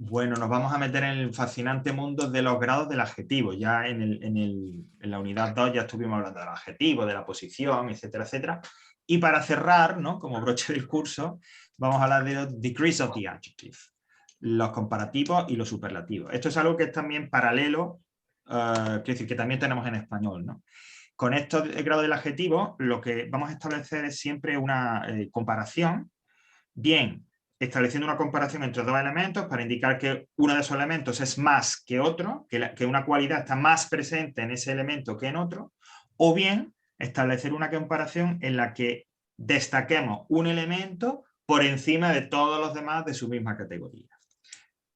Bueno, nos vamos a meter en el fascinante mundo de los grados del adjetivo. Ya en la unidad 2 ya estuvimos hablando del adjetivo, de la posición, etcétera, etcétera. Y para cerrar, ¿no?, como broche del curso, vamos a hablar de los degrees of the adjective, los comparativos y los superlativos. Esto es algo que es también paralelo, quiero decir, que también tenemos en español, ¿no? Con estos grados del adjetivo, lo que vamos a establecer es siempre una comparación, bien estableciendo una comparación entre dos elementos para indicar que uno de esos elementos es más que otro, que una cualidad está más presente en ese elemento que en otro, o bien establecer una comparación en la que destaquemos un elemento por encima de todos los demás de su misma categoría.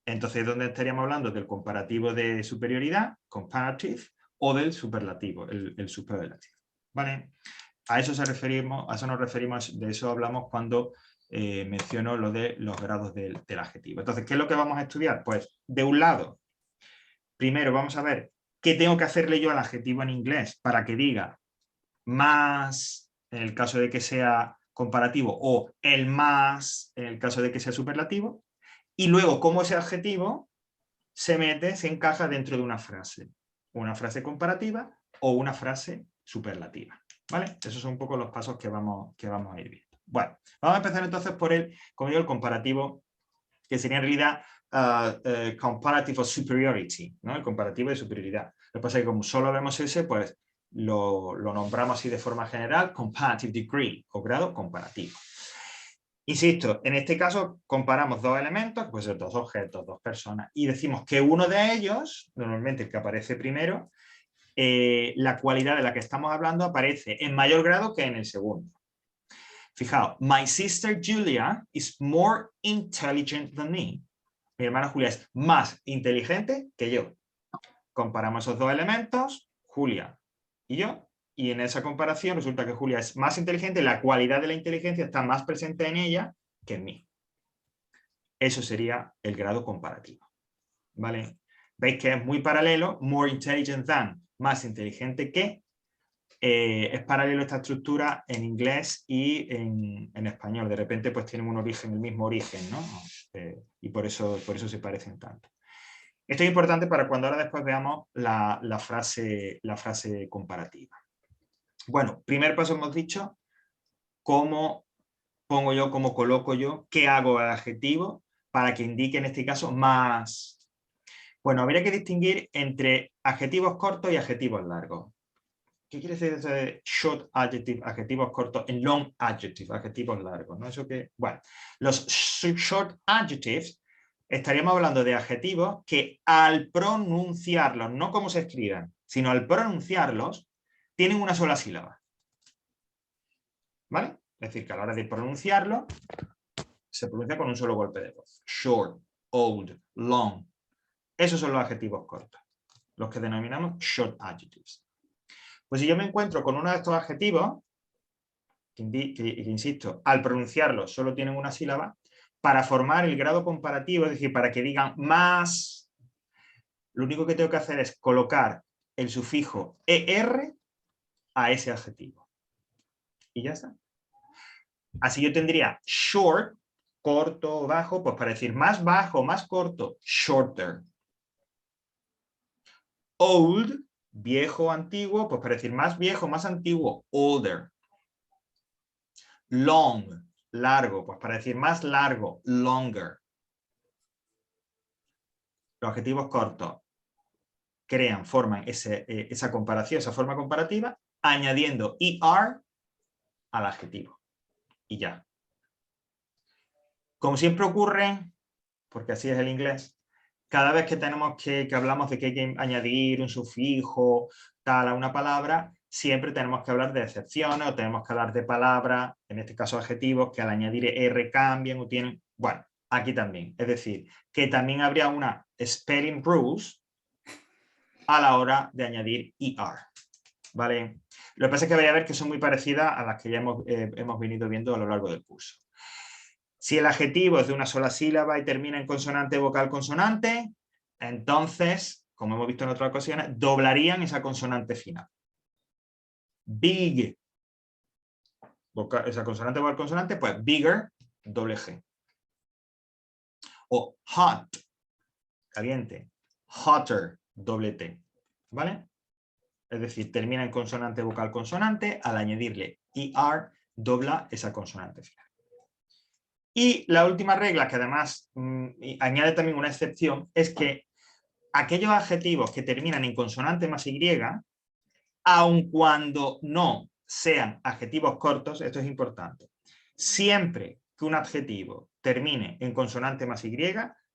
Entonces, ¿dónde estaríamos hablando? Del comparativo de superioridad, comparative, o del superlativo, el superlativo. ¿Vale? A eso nos referimos, de eso hablamos cuando menciono lo de los grados del adjetivo. Entonces, ¿qué es lo que vamos a estudiar? Pues, de un lado, primero vamos a ver qué tengo que hacerle yo al adjetivo en inglés para que diga más, en el caso de que sea comparativo, o el más, en el caso de que sea superlativo, y luego cómo ese adjetivo se encaja dentro de una frase comparativa o una frase superlativa. ¿Vale? Esos son un poco los pasos que vamos a ir viendo. Bueno, vamos a empezar entonces por como digo, el comparativo, que sería en realidad comparative of superiority, ¿no? El comparativo de superioridad. Lo que pasa es que como solo vemos ese, pues lo nombramos así de forma general, comparative degree, o grado comparativo. Insisto, en este caso comparamos dos elementos, pues dos objetos, dos personas, y decimos que uno de ellos, normalmente el que aparece primero, la cualidad de la que estamos hablando aparece en mayor grado que en el segundo. Fijaos, my sister Julia is more intelligent than me. Mi hermana Julia es más inteligente que yo. Comparamos esos dos elementos, Julia y yo, y en esa comparación resulta que Julia es más inteligente, la cualidad de la inteligencia está más presente en ella que en mí. Eso sería el grado comparativo. ¿Vale? Veis que es muy paralelo, more intelligent than, más inteligente que, es paralelo esta estructura en inglés y en español. De repente pues tienen un origen, el mismo origen, ¿no? Y por eso se parecen tanto. Esto es importante para cuando ahora después veamos la frase comparativa. Bueno, primer paso hemos dicho, cómo pongo yo, cómo coloco yo, qué hago al adjetivo para que indique en este caso más. Bueno, habría que distinguir entre adjetivos cortos y adjetivos largos. ¿Qué quiere decir eso de short adjective, adjetivos cortos, en long adjective, adjetivos largos? ¿No? Eso que, bueno, los short adjectives estaríamos hablando de adjetivos que al pronunciarlos, no como se escriban, sino al pronunciarlos, tienen una sola sílaba. ¿Vale? Es decir, que a la hora de pronunciarlo, se pronuncia con un solo golpe de voz. Short, old, long. Esos son los adjetivos cortos, los que denominamos short adjectives. Pues si yo me encuentro con uno de estos adjetivos, que insisto, al pronunciarlos solo tienen una sílaba, para formar el grado comparativo, es decir, para que digan más, lo único que tengo que hacer es colocar el sufijo ER a ese adjetivo. Y ya está. Así yo tendría short, corto o bajo, pues para decir más bajo, más corto, shorter. Old, viejo, antiguo, pues para decir más viejo, más antiguo, older. Long, largo, pues para decir más largo, longer. Los adjetivos cortos forman esa comparación, esa forma comparativa, añadiendo ER al adjetivo. Y ya. Como siempre ocurre, porque así es el inglés, cada vez que tenemos que hablamos de que hay que añadir un sufijo tal a una palabra, siempre tenemos que hablar de excepciones o tenemos que hablar de palabras, en este caso adjetivos, que al añadir R cambian o tienen... Bueno, aquí también. Es decir, que también habría una spelling rules a la hora de añadir ER. ¿Vale? Lo que pasa es que vais a ver que son muy parecidas a las que ya hemos venido viendo a lo largo del curso. Si el adjetivo es de una sola sílaba y termina en consonante, vocal, consonante, entonces, como hemos visto en otras ocasiones, doblarían esa consonante final. Big, esa consonante, vocal, consonante, pues bigger, doble G. O hot, caliente. Hotter, doble T, ¿vale? Es decir, termina en consonante vocal consonante, al añadirle ER, dobla esa consonante final. Y la última regla, que además añade también una excepción, es que aquellos adjetivos que terminan en consonante más Y, aun cuando no sean adjetivos cortos, esto es importante, siempre que un adjetivo termine en consonante más Y,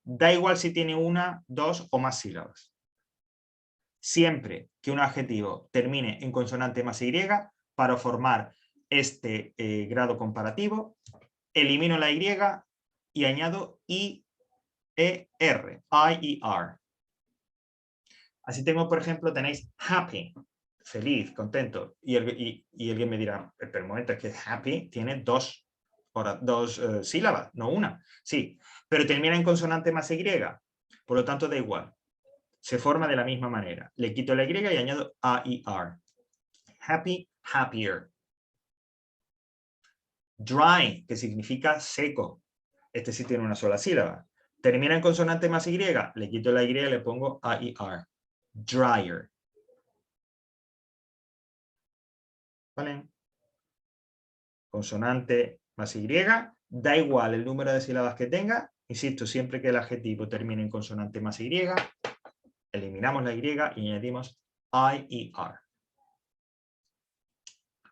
da igual si tiene una, dos o más sílabas. Siempre que un adjetivo termine en consonante más Y, para formar este grado comparativo, elimino la Y y añado IER, I-E-R. Así tengo, por ejemplo, tenéis happy, feliz, contento. Y alguien me dirá, pero un momento, es que happy tiene dos sílabas, no una. Sí, pero termina en consonante más Y, por lo tanto da igual. Se forma de la misma manera. Le quito la Y y añado A-I-R. Happy, happier. Dry, que significa seco. Este sí tiene una sola sílaba. Termina en consonante más Y, le quito la Y y le pongo A-I-R. Dryer. ¿Vale? Consonante más Y, da igual el número de sílabas que tenga. Insisto, siempre que el adjetivo termine en consonante más Y, eliminamos la Y y añadimos I-E-R.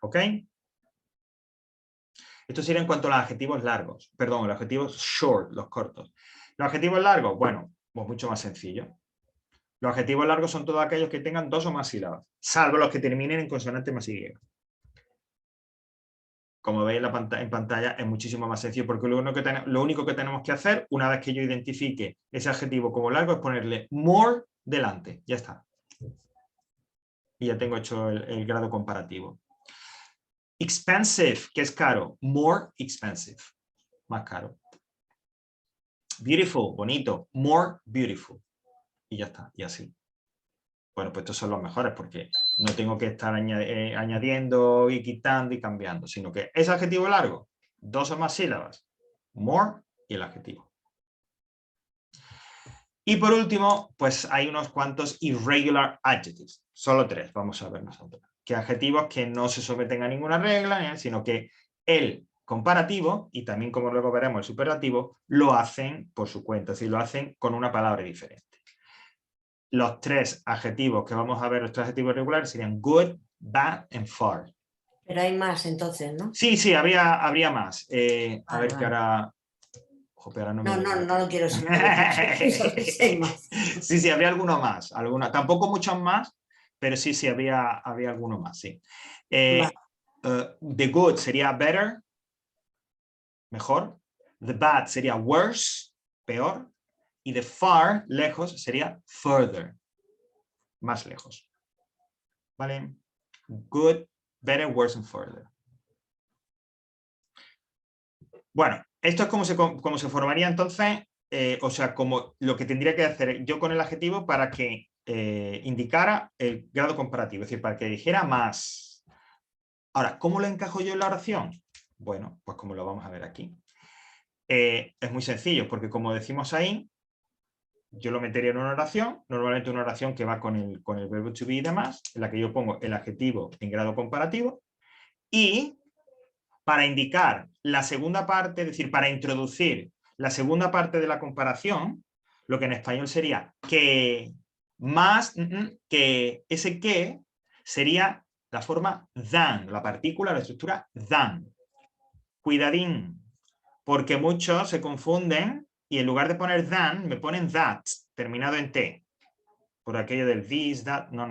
¿Ok? Esto sería en cuanto a los adjetivos largos. Perdón, los adjetivos short, los cortos. Los adjetivos largos, bueno, pues mucho más sencillo. Los adjetivos largos son todos aquellos que tengan dos o más sílabas, salvo los que terminen en consonante más Y. Como veis en pantalla es muchísimo más sencillo, porque lo único que tenemos que hacer, una vez que yo identifique ese adjetivo como largo, es ponerle more delante. Ya está. Y ya tengo hecho el grado comparativo. Expensive, que es caro. More expensive. Más caro. Beautiful, bonito. More beautiful. Y ya está. Y así. Bueno, pues estos son los mejores porque no tengo que estar añadiendo y quitando y cambiando, sino que es adjetivo largo, dos o más sílabas, more y el adjetivo. Y por último, pues hay unos cuantos irregular adjectives, solo tres, vamos a ver nosotros. Que adjetivos que no se someten a ninguna regla, sino que el comparativo, y también como luego veremos el superlativo, lo hacen por su cuenta, es decir, lo hacen con una palabra diferente. Los tres adjetivos que vamos a ver, los tres adjetivos regulares, serían good, bad and far. Pero hay más entonces, ¿no? Sí, sí, habría más. A ver, que vale. ahora... Ojo, pero ahora No lo quiero saber. Más. Sí, habría alguno más. Tampoco muchos más, pero sí, habría alguno más, sí. Vale. The good sería better, mejor. The bad sería worse, peor. Y the far, lejos, sería further, más lejos. ¿Vale? Good, better, worse and further. Bueno, esto es como se formaría entonces, o sea, como lo que tendría que hacer yo con el adjetivo para que indicara el grado comparativo, es decir, para que dijera más. Ahora, ¿cómo lo encajo yo en la oración? Bueno, pues como lo vamos a ver aquí. Es muy sencillo, porque como decimos ahí, yo lo metería en una oración, normalmente una oración que va con el verbo to be y demás, en la que yo pongo el adjetivo en grado comparativo, y para indicar la segunda parte, es decir, para introducir la segunda parte de la comparación, lo que en español sería que más, que ese que sería la forma than, la partícula, la estructura than. Cuidadín, porque muchos se confunden y en lugar de poner than, me ponen that, terminado en T. Por aquello del this, that, no.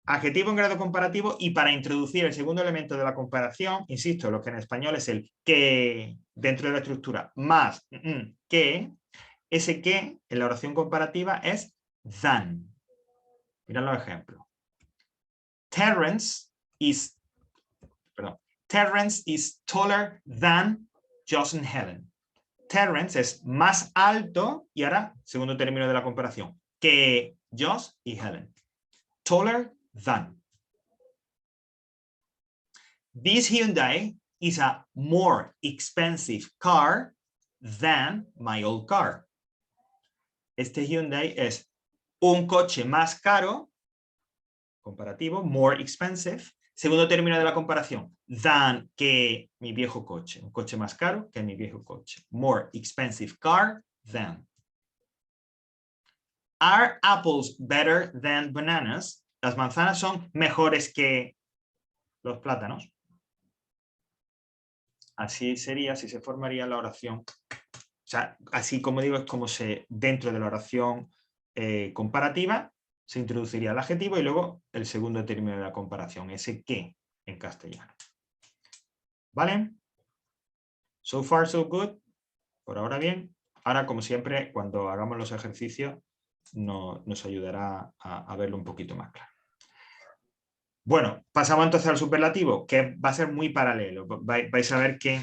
Adjetivo en grado comparativo, y para introducir el segundo elemento de la comparación, insisto, lo que en español es el que dentro de la estructura más que, ese que en la oración comparativa es than. Mirad los ejemplos. Terence is taller than Josh and Helen. Terence es más alto, y ahora, segundo término de la comparación, que Josh y Helen. Taller than. This Hyundai is a more expensive car than my old car. este Hyundai es un coche más caro, comparativo, more expensive. Segundo término de la comparación, than que mi viejo coche. Un coche más caro que mi viejo coche. More expensive car than. Are apples better than bananas? Las manzanas son mejores que los plátanos. Así sería, así se formaría la oración. O sea, así como digo, es como se, dentro de la oración comparativa, se introduciría el adjetivo y luego el segundo término de la comparación, ese que en castellano. ¿Vale? So far, so good. Por ahora bien. Ahora, como siempre, cuando hagamos los ejercicios, nos ayudará a verlo un poquito más claro. Bueno, pasamos entonces al superlativo, que va a ser muy paralelo. Vais a ver que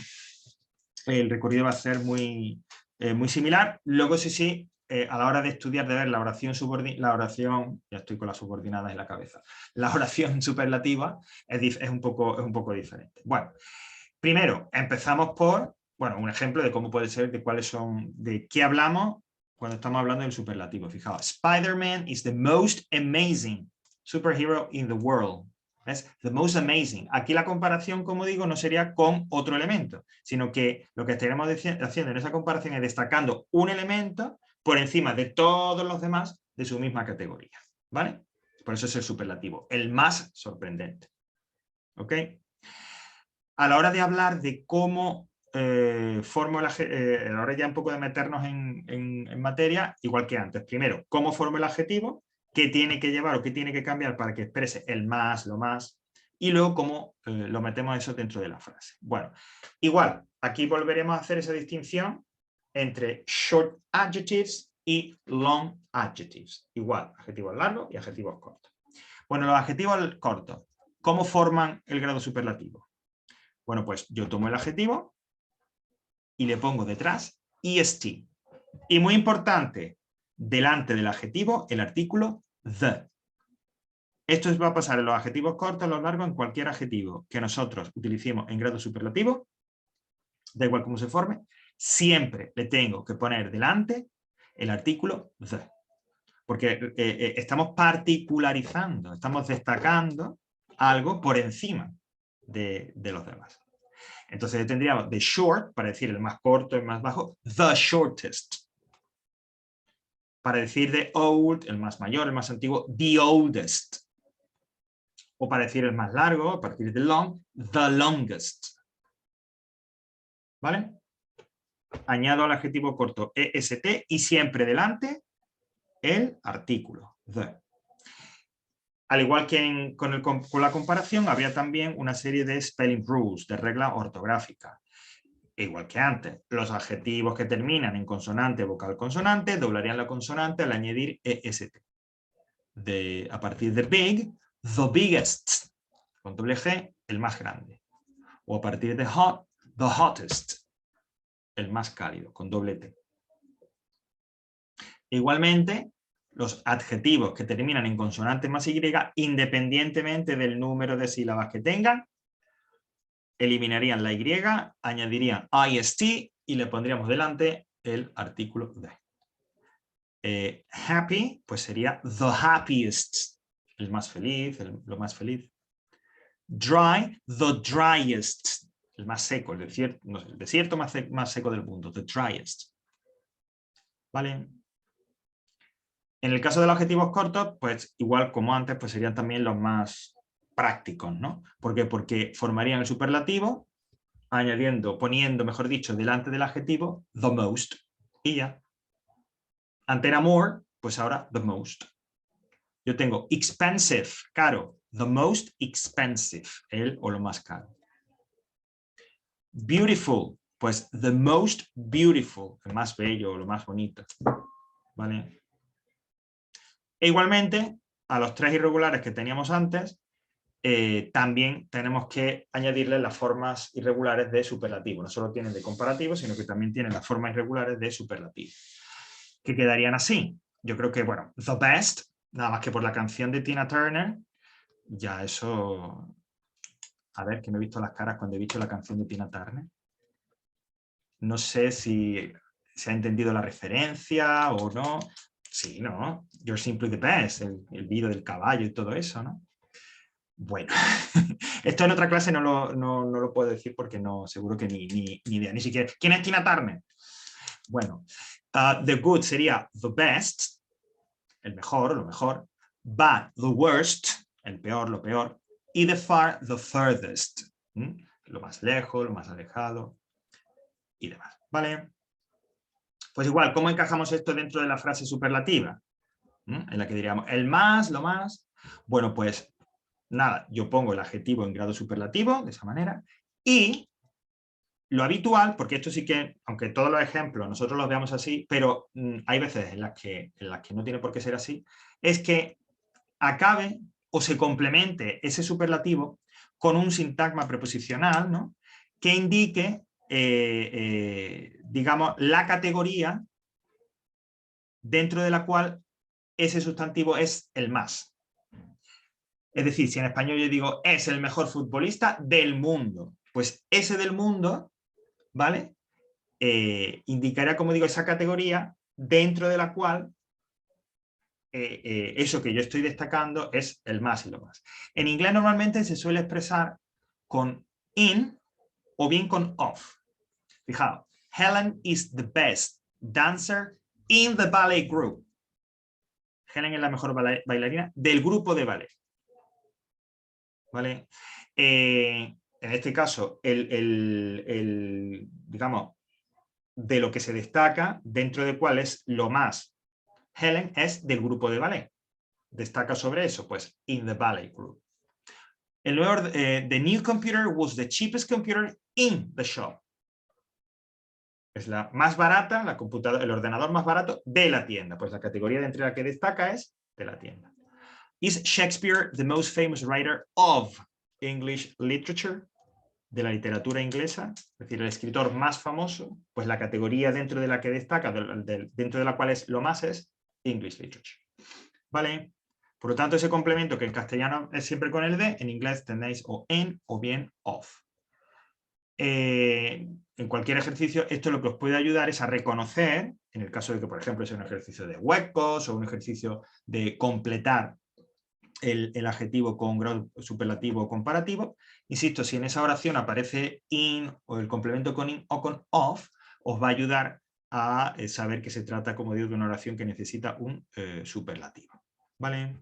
el recorrido va a ser muy similar. Luego, sí, a la hora de estudiar, de ver la oración ya estoy con las subordinadas en la cabeza, la oración superlativa es un poco diferente. Bueno, primero empezamos por, bueno, un ejemplo de cómo puede ser, de qué hablamos cuando estamos hablando del superlativo. Fijaos, Spider-Man is the most amazing superhero in the world. Es the most amazing. Aquí la comparación, como digo, no sería con otro elemento, sino que lo que estaremos haciendo en esa comparación es destacando un elemento por encima de todos los demás de su misma categoría. ¿Vale? Por eso es el superlativo, el más sorprendente. ¿Ok? A la hora de hablar de cómo formo a la hora ya un poco de meternos en materia, igual que antes. Primero, cómo formo el adjetivo, qué tiene que llevar o qué tiene que cambiar para que exprese el más, lo más, y luego cómo lo metemos eso dentro de la frase. Bueno, igual, aquí volveremos a hacer esa distinción entre short adjectives y long adjectives. Igual, adjetivos largos y adjetivos cortos. Bueno, los adjetivos cortos, ¿cómo forman el grado superlativo? Bueno, pues yo tomo el adjetivo y le pongo detrás est. Y muy importante, delante del adjetivo, el artículo the. Esto va a pasar en los adjetivos cortos, los largos, en cualquier adjetivo que nosotros utilicemos en grado superlativo, da igual cómo se forme, siempre le tengo que poner delante el artículo the. Porque estamos particularizando, estamos destacando algo por encima de los demás. Entonces tendríamos the short, para decir el más corto, el más bajo, the shortest. Para decir the old, el más mayor, el más antiguo, the oldest. O para decir el más largo, a partir de long, the longest. ¿Vale? Añado al adjetivo corto est y siempre delante el artículo, the. Al igual que con la comparación, habría también una serie de spelling rules, de reglas ortográficas. Igual que antes, los adjetivos que terminan en consonante, vocal, consonante, doblarían la consonante al añadir est. A partir de big, the biggest, con doble G, el más grande. O a partir de hot, the hottest, el más cálido, con doble T. Igualmente, los adjetivos que terminan en consonante más Y, independientemente del número de sílabas que tengan, eliminarían la Y, añadirían ist y le pondríamos delante el artículo de. Happy, pues sería the happiest, el más feliz, lo más feliz. Dry, the driest, el más seco, el desierto más seco del mundo, the driest. ¿Vale? En el caso de los adjetivos cortos, pues igual como antes, pues serían también los más prácticos, ¿no? ¿Por qué? Porque formarían el superlativo, poniendo, mejor dicho, delante del adjetivo, the most, y ya. Antes era more, pues ahora the most. Yo tengo expensive, caro, the most expensive, el o lo más caro. Beautiful, pues the most beautiful, el más bello, lo más bonito. ¿Vale? E igualmente, a los tres irregulares que teníamos antes, también tenemos que añadirle las formas irregulares de superlativo. No solo tienen de comparativo, sino que también tienen las formas irregulares de superlativo. Que quedarían así. Yo creo que, bueno, the best, nada más que por la canción de Tina Turner, ya eso... A ver, que me he visto las caras cuando he visto la canción de Tina Turner. No sé si ¿Se ha entendido la referencia o no? Sí, ¿no? You're simply the best, el vídeo del caballo y todo eso, ¿no? Bueno, esto en otra clase no lo puedo decir porque no, seguro que ni idea, ni siquiera. ¿Quién es Tina Turner? Bueno, the good sería the best, el mejor, lo mejor. Bad, the worst, el peor, lo peor. Y the far, the furthest, lo más lejos, lo más alejado y demás, ¿vale? Pues igual, ¿cómo encajamos esto dentro de la frase superlativa? En la que diríamos el más, lo más. Bueno, pues nada, yo pongo el adjetivo en grado superlativo, de esa manera, y lo habitual, porque esto sí que, aunque todos los ejemplos nosotros los veamos así, pero hay veces en las que no tiene por qué ser así, es que acabe o se complemente ese superlativo con un sintagma preposicional, ¿no? Que indique, digamos, la categoría dentro de la cual ese sustantivo es el más. Es decir, si en español yo digo es el mejor futbolista del mundo, pues ese del mundo, ¿vale? Indicará, como digo, esa categoría dentro de la cual eso que yo estoy destacando es el más y lo más. En inglés normalmente se suele expresar con in o bien con of. Fijaos, Helen is the best dancer in the ballet group. Helen es la mejor bailarina del grupo de ballet. ¿Vale? En este caso, digamos, de lo que se destaca, dentro de cuál es lo más. Helen es del grupo de ballet. Destaca sobre eso, pues, in the ballet group. El nuevo, the new computer was the cheapest computer in the shop. Es la más barata, la computadora, el ordenador más barato de la tienda. Pues la categoría de entre la que destaca es de la tienda. Is Shakespeare the most famous writer of English literature? De la literatura inglesa, es decir, el escritor más famoso, pues la categoría dentro de la que destaca, dentro de la cual es lo más, es English literature. ¿Vale? Por lo tanto, ese complemento que en castellano es siempre con el de, en inglés tenéis o en o bien of. En cualquier ejercicio, esto lo que os puede ayudar es a reconocer, en el caso de que, por ejemplo, sea un ejercicio de huecos o un ejercicio de completar el adjetivo con grado superlativo o comparativo. Insisto, si en esa oración aparece in o el complemento con in o con of, os va a ayudar a saber que se trata, como digo, de una oración que necesita un superlativo. ¿Vale?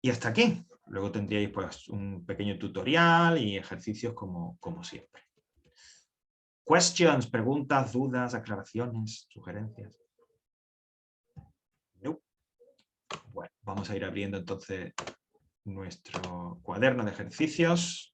Y hasta aquí. Luego tendríais pues, un pequeño tutorial y ejercicios como siempre. Questions, preguntas, dudas, aclaraciones, sugerencias. No. Bueno, vamos a ir abriendo entonces nuestro cuaderno de ejercicios.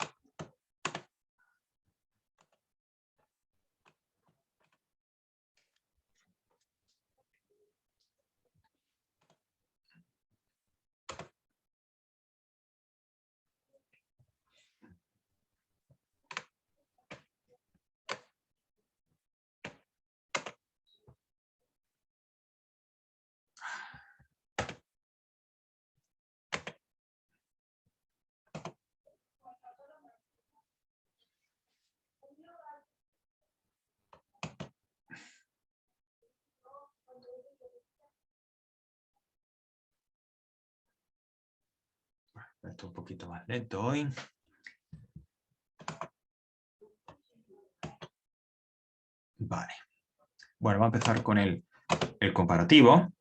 Esto un poquito más lento hoy. Vale. Bueno, vamos a empezar con el comparativo.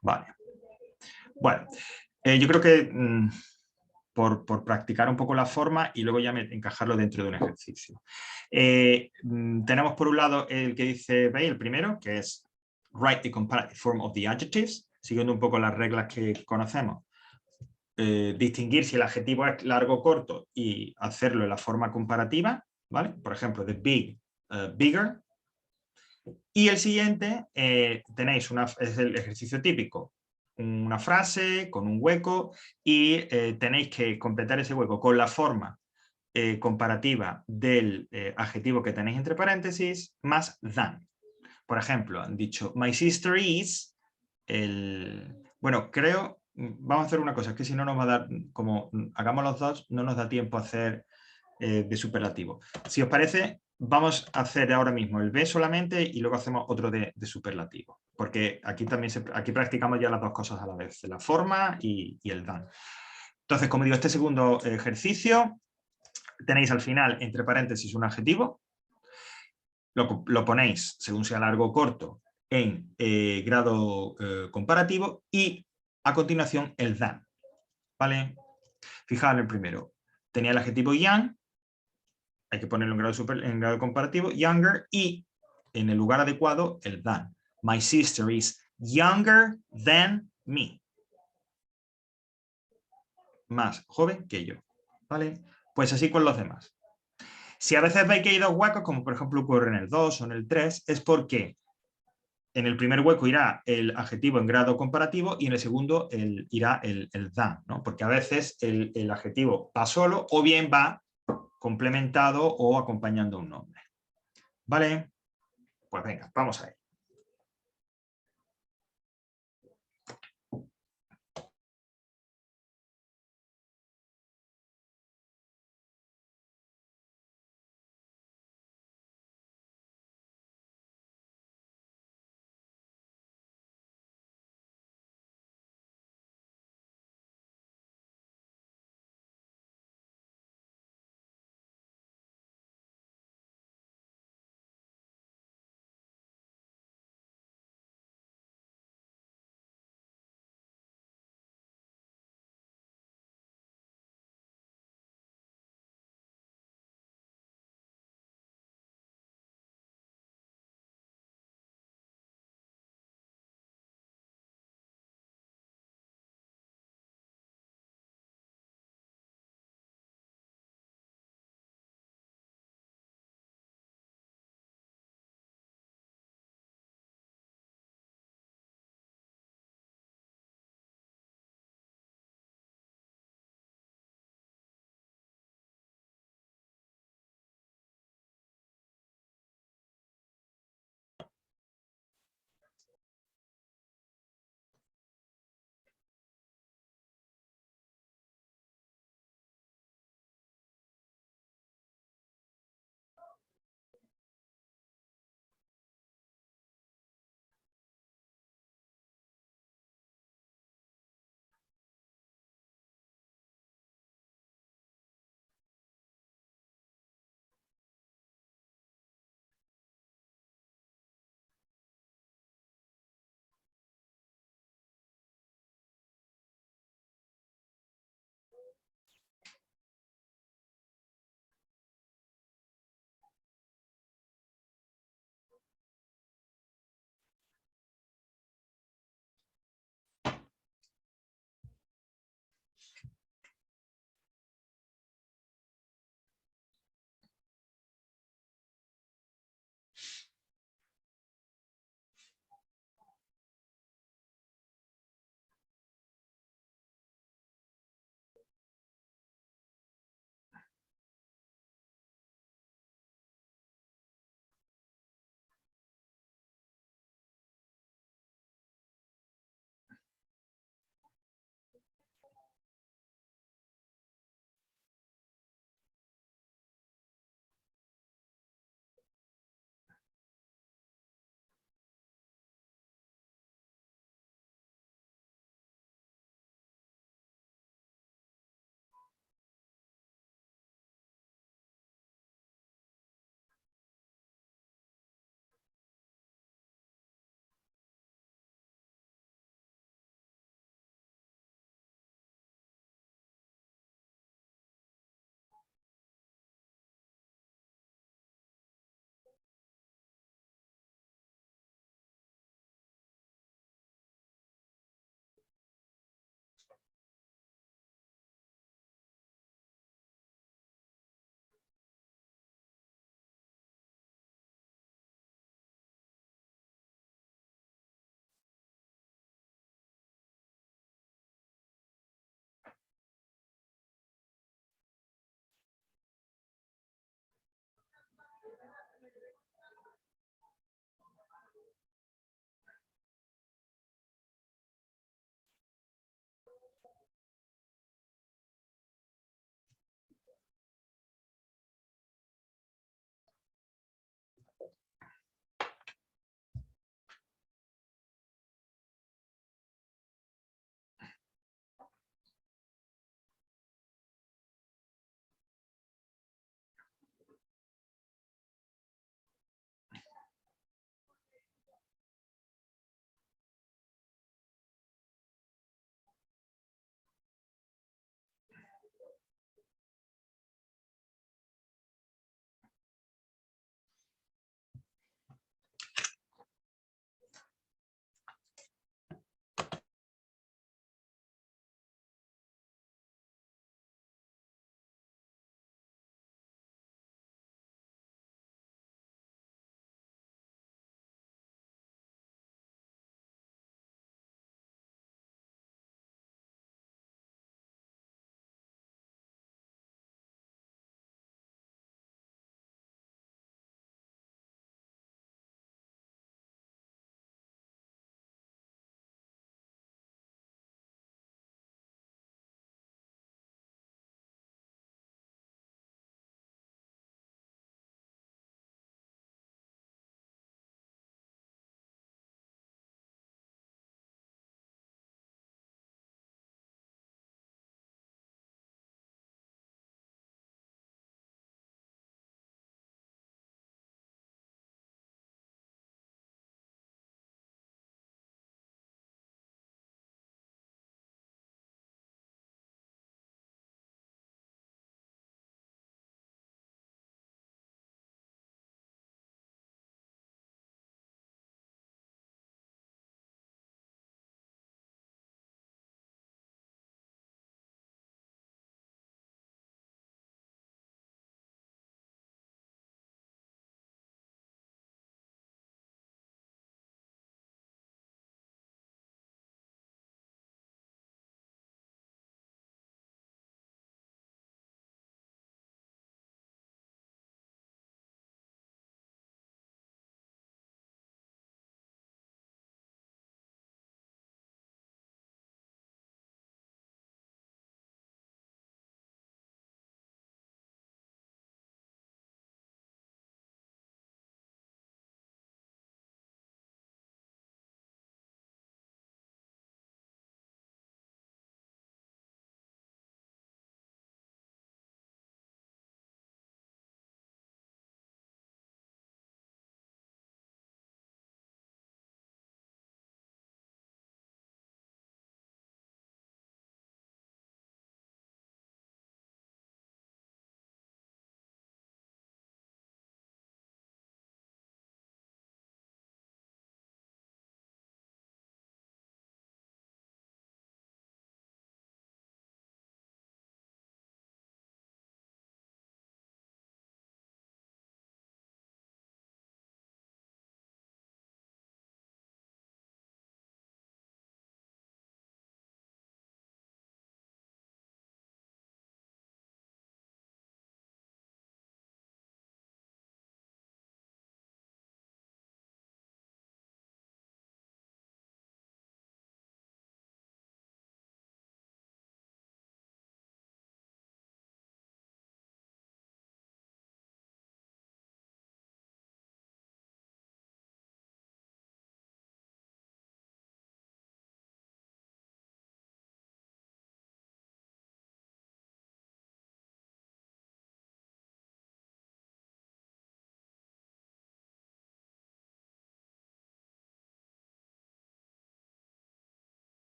Vale. Bueno, yo creo que por practicar un poco la forma y luego ya encajarlo dentro de un ejercicio. Tenemos por un lado el que dice, ¿veis? El primero, que es write the comparative form of the adjectives, siguiendo un poco las reglas que conocemos. Distinguir si el adjetivo es largo o corto y hacerlo en la forma comparativa, ¿vale? Por ejemplo, the big, bigger. Y el siguiente, tenéis es el ejercicio típico, una frase con un hueco y tenéis que completar ese hueco con la forma comparativa del adjetivo que tenéis entre paréntesis más than. Por ejemplo, han dicho, my sister is, bueno, creo, vamos a hacer una cosa, es que si no nos va a dar, como hagamos los dos, no nos da tiempo a hacer de superlativo. Si os parece, vamos a hacer ahora mismo el be solamente y luego hacemos otro de superlativo, porque aquí también aquí practicamos ya las dos cosas a la vez, la forma y el than. Entonces, como digo, este segundo ejercicio tenéis al final, entre paréntesis, un adjetivo, lo ponéis, según sea largo o corto, en grado comparativo y a continuación el than, ¿vale? Fijaos en el primero, tenía el adjetivo young, hay que ponerlo en grado comparativo, younger, y en el lugar adecuado el than. My sister is younger than me. Más joven que yo, ¿vale? Pues así con los demás. Si a veces veis que hay dos huecos, como por ejemplo ocurre en el 2 o en el 3, es porque en el primer hueco irá el adjetivo en grado comparativo y en el segundo irá el than, ¿no? Porque a veces el adjetivo va solo o bien va complementado o acompañando un nombre. ¿Vale? Pues venga, vamos a ello.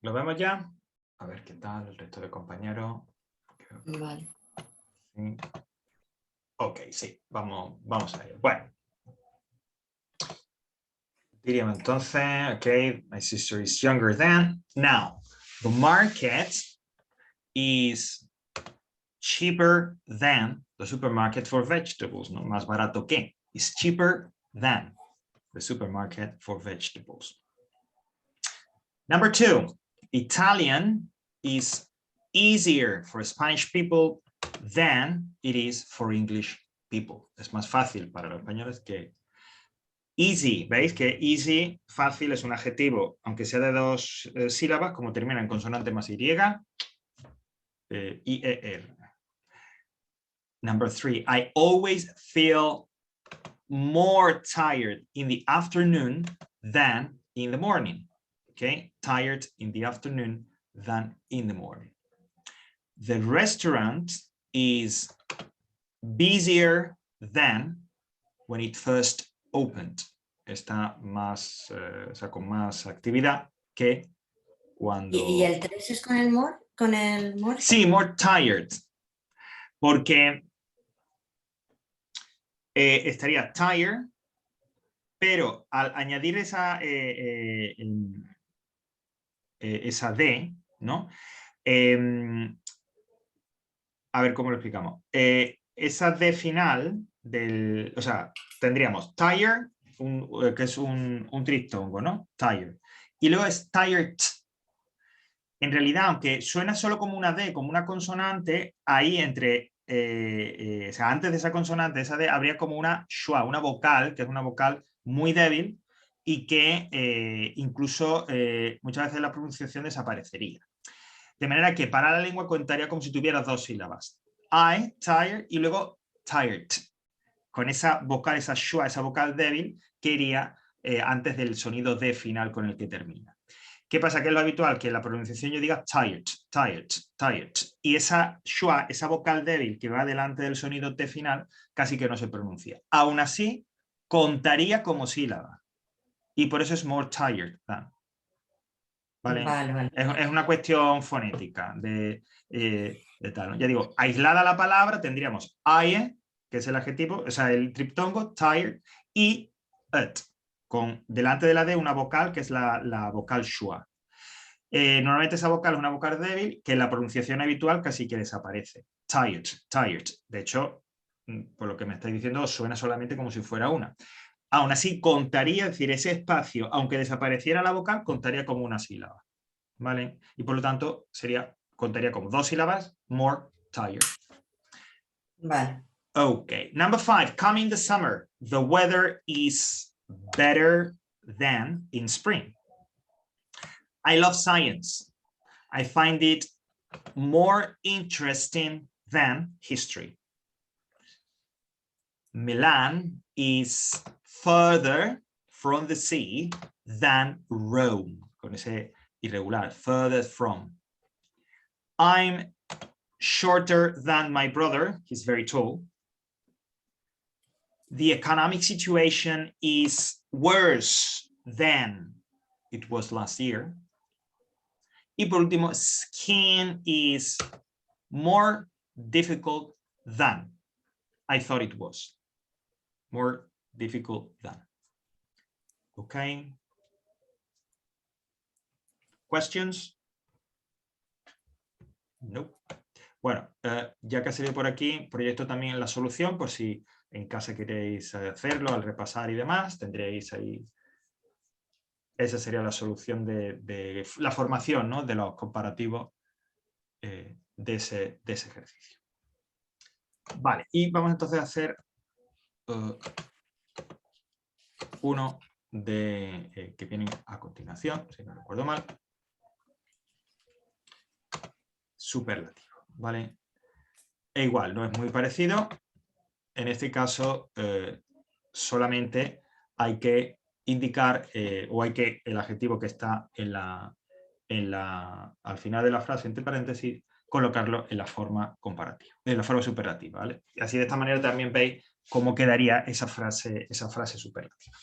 ¿Lo vemos ya? A ver qué tal el resto de compañeros. Vale. Sí. Ok, sí, vamos a ello. Bueno. Diríamos entonces, okay, my sister is younger than. Now, the market is cheaper than the supermarket for vegetables. No, más barato que. Is cheaper than the supermarket for vegetables. Number 2, Italian is easier for Spanish people than it is for English people. Es más fácil para los españoles que easy. ¿Veis que easy, fácil, es un adjetivo, aunque sea de 2 sílabas, como termina en consonante más Y, IER. Number 3, I always feel more tired in the afternoon than in the morning. Okay, tired in the afternoon than in the morning. The restaurant is busier than when it first opened. Está más, o sea, con más actividad que cuando... ¿Y el 3 es con el more? ¿Con el more? Sí, more tired. Porque estaría tired, pero al añadir esa D, ¿no? A ver cómo lo explicamos. Esa D final del, o sea, tendríamos tired, que es un triptongo, ¿no? Tired. Y luego es tired. En realidad, aunque suena solo como una D, como una consonante, ahí entre, o sea, antes de esa consonante, esa D, habría como una schwa, una vocal, que es una vocal muy débil y que incluso muchas veces la pronunciación desaparecería. De manera que para la lengua contaría como si tuviera 2 sílabas. I, tired, y luego tired. Con esa vocal, esa schwa, esa vocal débil que iría antes del sonido D final con el que termina. ¿Qué pasa? Que es lo habitual, que en la pronunciación yo diga tired, tired, tired. Y esa schwa, esa vocal débil que va delante del sonido T final, casi que no se pronuncia. Aún así, contaría como sílaba. Y por eso es more tired than. ¿Vale? Vale. Es una cuestión fonética de tal, ¿no? Ya digo, aislada la palabra, tendríamos aye, que es el adjetivo, o sea, el triptongo, tired, y it, con delante de la D una vocal que es la vocal schwa. Normalmente esa vocal es una vocal débil que en la pronunciación habitual casi que desaparece. Tired, tired. De hecho, por lo que me estáis diciendo, suena solamente como si fuera una. Aún así, contaría, es decir, ese espacio, aunque desapareciera la vocal, contaría como una sílaba. ¿Vale? Y por lo tanto, contaría como 2 sílabas, more tired. Vale. Okay, number 5, coming the summer, the weather is better than in spring. I love science. I find it more interesting than history. Milan is further from the sea than Rome. Con ese irregular, further from. I'm shorter than my brother. He's very tall. The economic situation is worse than it was last year. Y por último, skiing is more difficult than I thought it was. More difficult than. Okay. Questions? No. Bueno, ya que ha salido por aquí, proyecto también la solución, por si en casa queréis hacerlo al repasar y demás, tendréis ahí. Esa sería la solución de la formación, ¿no? De los comparativos de ese ejercicio. Vale, y vamos entonces a hacer uno que viene a continuación, si no recuerdo mal. Superlativo, ¿vale? E igual, no es muy parecido. En este caso, solamente hay que indicar, o hay que el adjetivo que está al final de la frase, entre paréntesis, colocarlo en la forma comparativa, en la forma superlativa, ¿vale? Y así de esta manera también veis cómo quedaría esa frase superlativa.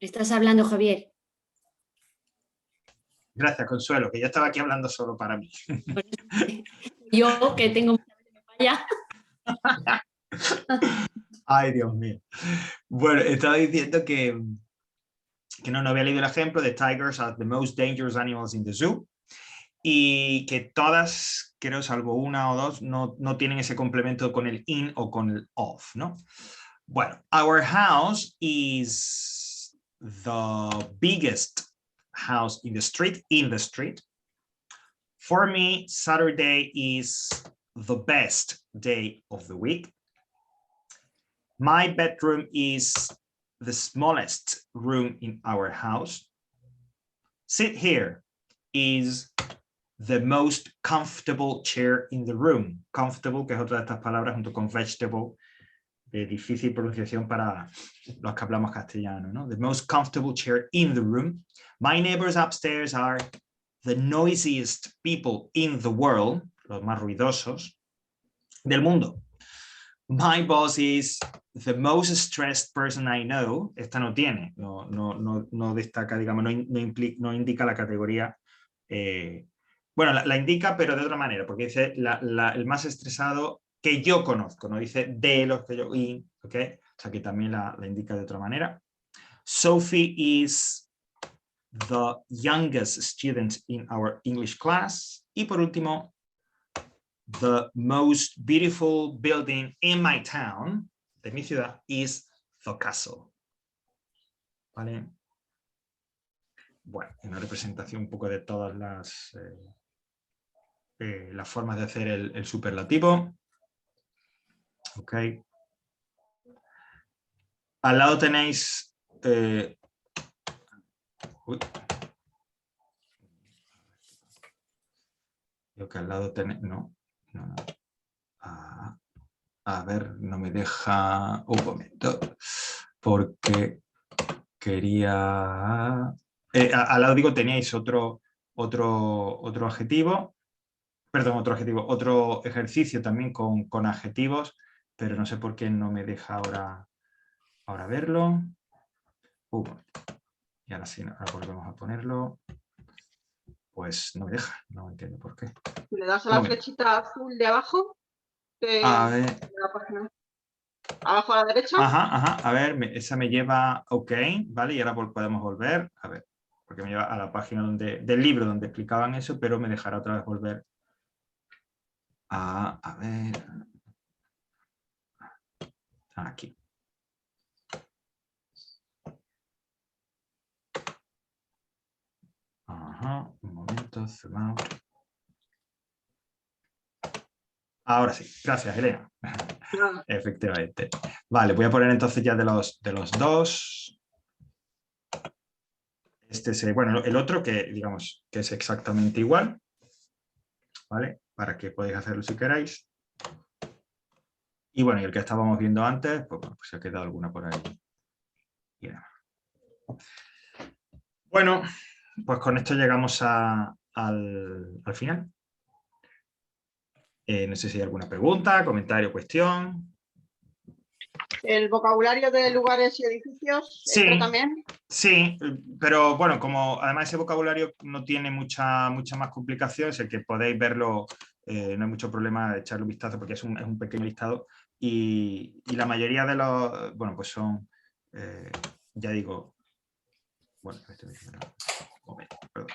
Estás hablando, Javier. Gracias, Consuelo, que yo estaba aquí hablando solo para mí. Yo que tengo mucha falla. Ay, Dios mío. Bueno, estaba diciendo que no había leído el ejemplo de tigers are the most dangerous animals in the zoo y que todas, creo, salvo una o dos, no tienen ese complemento con el in o con el of, ¿no? Bueno, our house is the biggest house in the street. For me, Saturday is the best day of the week. My bedroom is the smallest room in our house. Sit here is the most comfortable chair in the room. Comfortable, que es otra de estas palabras junto con vegetable, de difícil pronunciación para los que hablamos castellano, ¿no? The most comfortable chair in the room. My neighbors upstairs are the noisiest people in the world, los más ruidosos del mundo. My boss is the most stressed person I know. Esta no tiene, no destaca, digamos, no indica la categoría. Bueno, la indica, pero de otra manera, porque dice el más estresado que yo conozco, no dice de los que yo, ¿ok? O sea que también la indica de otra manera. Sophie is the youngest student in our English class. Y por último, the most beautiful building in my town, de mi ciudad, is the castle. ¿Vale? Bueno, una representación un poco de todas las formas de hacer el superlativo. Ok. Al lado tenéis... Creo que al lado tenéis... No. A ver, no me deja un momento, porque quería... al lado digo, teníais otro adjetivo, perdón, otro ejercicio también con adjetivos, pero no sé por qué no me deja ahora verlo. Y ahora sí, ahora volvemos a ponerlo. Pues no me deja, no entiendo por qué. ¿Le das a la flechita azul de abajo? A ver. La página. ¿Abajo a la derecha? Ajá, a ver, esa me lleva OK, ¿vale? Y ahora podemos volver, a ver, porque me lleva a la página del libro donde explicaban eso, pero me dejará otra vez volver a ver, aquí. Ajá, un momento, zoom out. Ahora sí, gracias, Elena. Efectivamente. Vale, voy a poner entonces ya de los dos. Este es, bueno, el otro que digamos que es exactamente igual, ¿vale? Para que podáis hacerlo si queráis. Y bueno, y el que estábamos viendo antes, pues, bueno, pues se ha quedado alguna por ahí. Bueno, pues con esto llegamos al final. No sé si hay alguna pregunta, comentario, cuestión. ¿El vocabulario de lugares y edificios Sí, también? Sí, pero bueno, como además ese vocabulario no tiene mucha más complicación, es el que podéis verlo, no hay mucho problema de echarle un vistazo porque es un pequeño listado y la mayoría de los, bueno, pues son, ya digo, bueno, un momento, perdón.